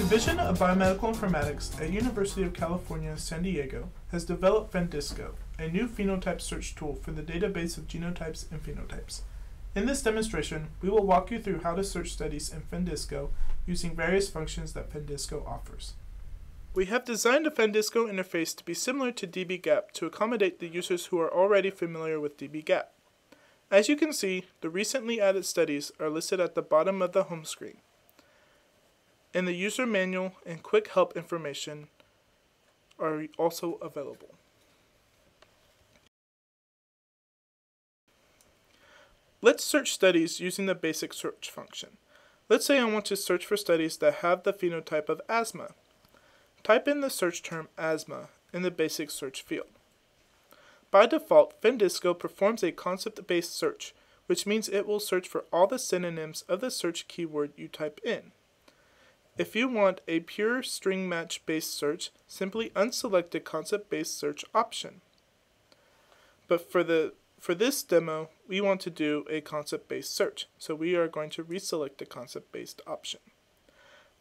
Division of Biomedical Informatics at University of California, San Diego has developed PhenDisco, a new phenotype search tool for the database of genotypes and phenotypes. In this demonstration, we will walk you through how to search studies in PhenDisco using various functions that PhenDisco offers. We have designed a PhenDisco interface to be similar to dbGaP to accommodate the users who are already familiar with dbGaP. As you can see, the recently added studies are listed at the bottom of the home screen. And the user manual and quick help information are also available. Let's search studies using the basic search function. Let's say I want to search for studies that have the phenotype of asthma. Type in the search term asthma in the basic search field. By default, PhenDisco performs a concept-based search, which means it will search for all the synonyms of the search keyword you type in. If you want a pure string match based search, simply unselect the concept-based search option. But for this demo, we want to do a concept-based search, so we are going to reselect the concept-based option.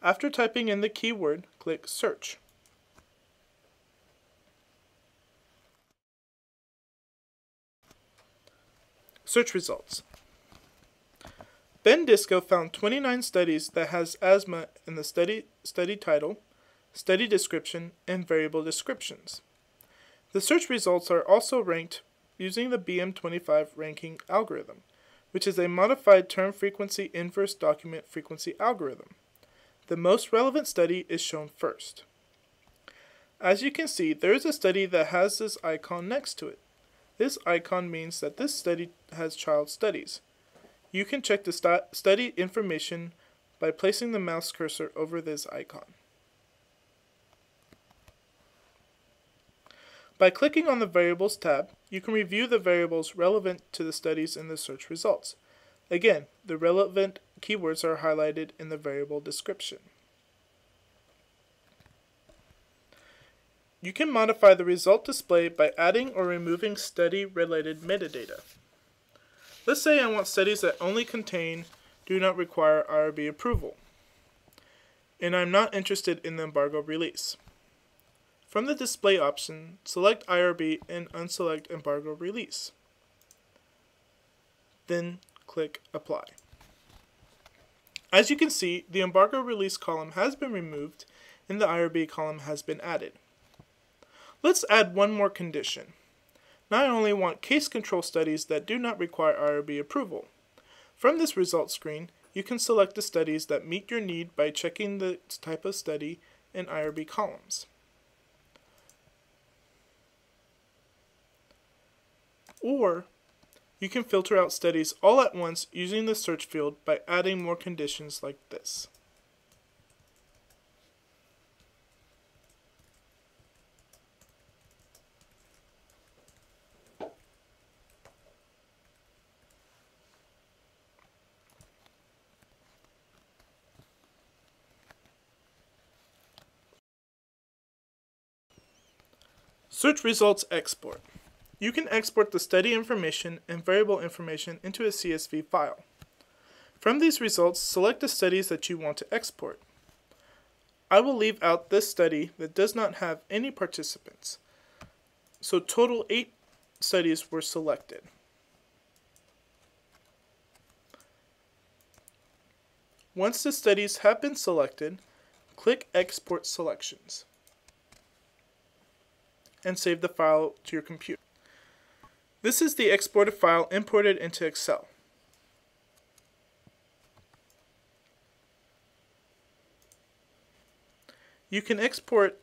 After typing in the keyword, click Search. Search results. PhenDisco found 29 studies that has asthma in the study title, study description, and variable descriptions. The search results are also ranked using the BM25 ranking algorithm, which is a modified term frequency inverse document frequency algorithm. The most relevant study is shown first. As you can see, there is a study that has this icon next to it. This icon means that this study has child studies. You can check the study information by placing the mouse cursor over this icon. By clicking on the Variables tab, you can review the variables relevant to the studies in the search results. Again, the relevant keywords are highlighted in the variable description. You can modify the result display by adding or removing study-related metadata. Let's say I want studies that only do not require IRB approval, and I'm not interested in the embargo release. From the display option, select IRB and unselect embargo release. Then click Apply. As you can see, the embargo release column has been removed and the IRB column has been added. Let's add one more condition. Now I only want case control studies that do not require IRB approval. From this results screen, you can select the studies that meet your need by checking the type of study and IRB columns. Or you can filter out studies all at once using the search field by adding more conditions like this. Search results export. You can export the study information and variable information into a CSV file. From these results, select the studies that you want to export. I will leave out this study that does not have any participants. So total 8 studies were selected. Once the studies have been selected, click Export Selections and save the file to your computer. This is the exported file imported into Excel. You can export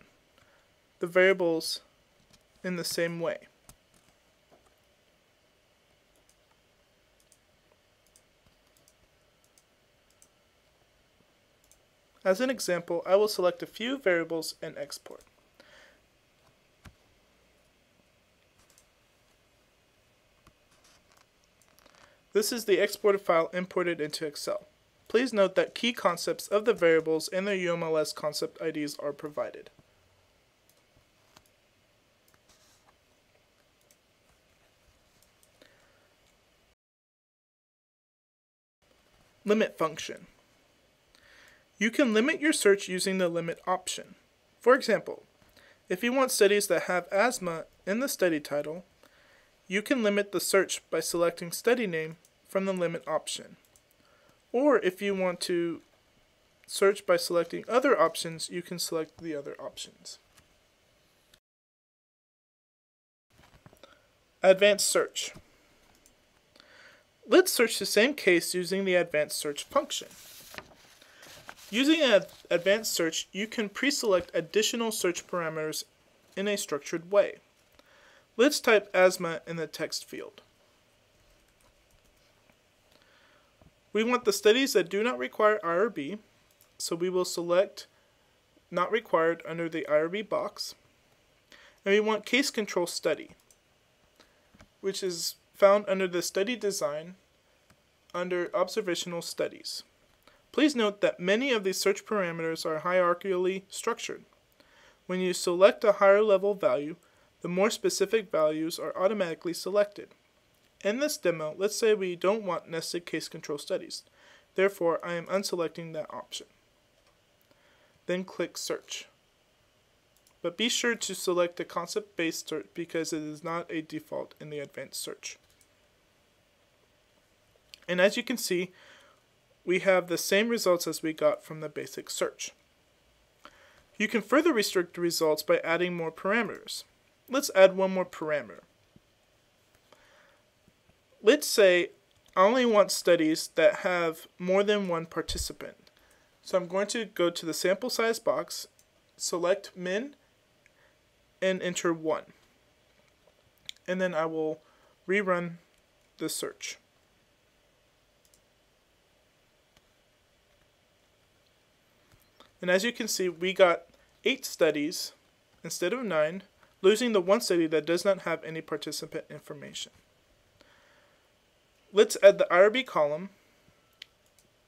the variables in the same way. As an example, I will select a few variables and export. This is the exported file imported into Excel. Please note that key concepts of the variables and their UMLS concept IDs are provided. Limit function. You can limit your search using the limit option. For example, if you want studies that have asthma in the study title, you can limit the search by selecting study name from the limit option. Or if you want to search by selecting other options, you can select the other options. Advanced search. Let's search the same case using the advanced search function. Using an advanced search, you can pre-select additional search parameters in a structured way. Let's type asthma in the text field. We want the studies that do not require IRB, so we will select not required under the IRB box. And we want case control study, which is found under the study design under observational studies. Please note that many of these search parameters are hierarchically structured. When you select a higher level value, the more specific values are automatically selected. In this demo, let's say we don't want nested case control studies. Therefore, I am unselecting that option. Then click Search. But be sure to select the concept-based search because it is not a default in the advanced search. And as you can see, we have the same results as we got from the basic search. You can further restrict the results by adding more parameters. Let's add one more parameter. Let's say I only want studies that have more than one participant. So I'm going to go to the sample size box, select min, and enter 1. And then I will rerun the search. And as you can see, we got 8 studies instead of 9, losing the one study that does not have any participant information. Let's add the IRB column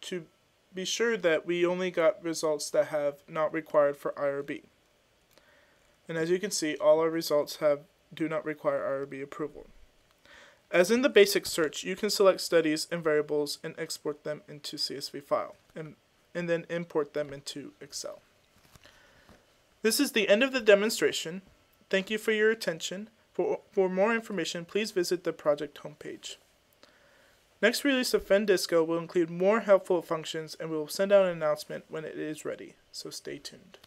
to be sure that we only got results that have not required for IRB. And as you can see, all our results do not require IRB approval. As in the basic search, you can select studies and variables and export them into CSV file, and then import them into Excel. This is the end of the demonstration. Thank you for your attention. For more information, please visit the project homepage. Next release of PhenDisco will include more helpful functions, and we will send out an announcement when it is ready, so stay tuned.